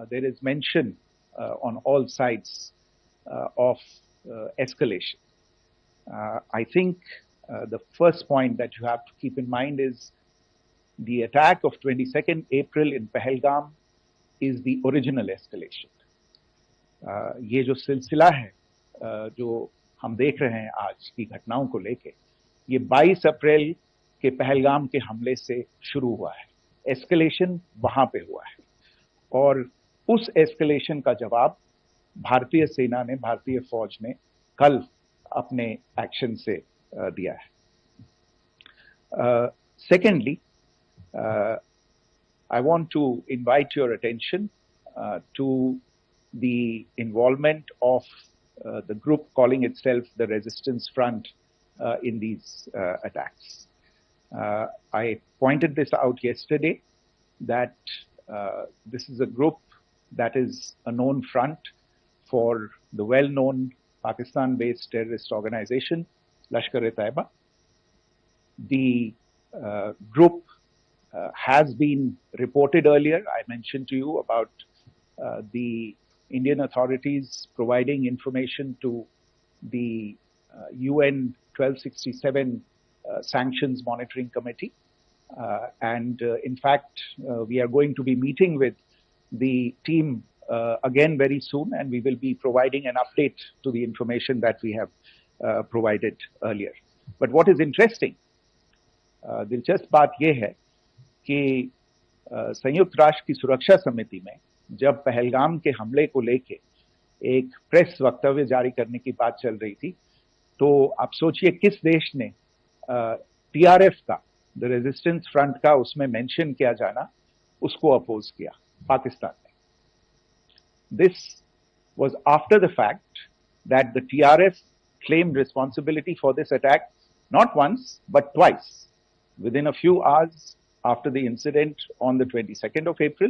there is mention on all sides of escalation. I think the first point that you have to keep in mind is the attack of 22nd April in Pahalgam is the original escalation. ये जो सिलसिला है जो हम देख रहे हैं आज की घटनाओं को लेके, ये 22 अप्रैल के पहलगाम के हमले से शुरू हुआ है. एस्केलेशन वहां पे हुआ है और उस एस्केलेशन का जवाब भारतीय सेना ने, भारतीय फौज ने कल अपने एक्शन से दिया है. Secondly, I want to invite your attention to the involvement of the group calling itself the Resistance Front in these attacks. I pointed this out yesterday that this is a group that is a known front for the well-known Pakistan-based terrorist organization, Lashkar-e-Taiba. The group has been reported earlier. I mentioned to you about the Indian authorities providing information to the UN 1267 Sanctions Monitoring Committee. In fact, we are going to be meeting with the team again very soon, and we will be providing an update to the information that we have provided earlier. But what is interesting, दिलचस्प बात यह है कि संयुक्त राष्ट्र की सुरक्षा समिति में जब पहलगाम के हमले को लेके एक प्रेस वक्तव्य जारी करने की बात चल रही थी, तो आप सोचिए किस देश ने टीआरएफ का, द रेजिस्टेंस फ्रंट का उसमें मेंशन किया जाना, उसको अपोज किया. पाकिस्तान ने. This was after the fact that the TRF claimed responsibility for this attack not once but twice within a few hours after the incident on the 22nd of April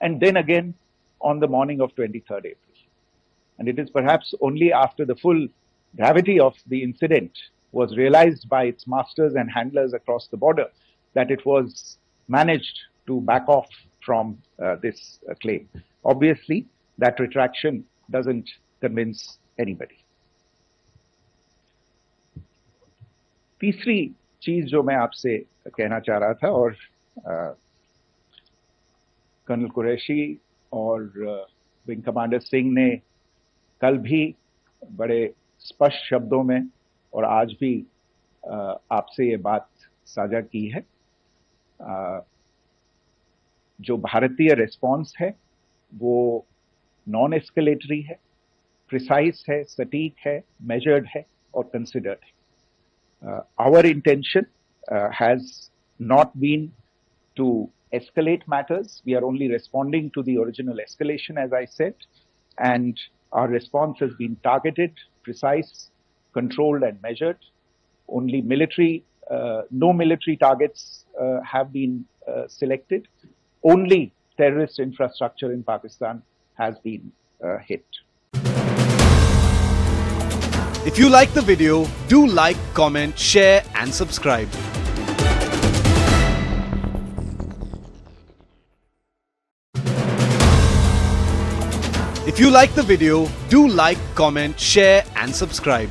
and then again on the morning of 23rd April. And it is perhaps only after the full gravity of the incident was realized by its masters and handlers across the border that it was managed to back off from this claim. Obviously, that retraction doesn't convince anybody. तीसरी चीज जो मैं आपसे कहना चाह रहा था, और कर्नल कुरैशी और विंग कमांडर सिंह ने कल भी बड़े स्पष्ट शब्दों में और आज भी आपसे ये बात साझा की है. जो भारतीय रिस्पॉन्स है वो नॉन एस्केलेटरी है, प्रिसाइज है, सटीक है, मेजर्ड है और कंसिडर्ड है. Our intention has not been to escalate matters. We are only responding to the original escalation, as I said, and our response has been targeted, precise, controlled and measured. Only no military targets have been selected. Only terrorist infrastructure in Pakistan has been hit. If you like the video, do like, comment, share and subscribe. If you like the video, do like, comment, share and subscribe.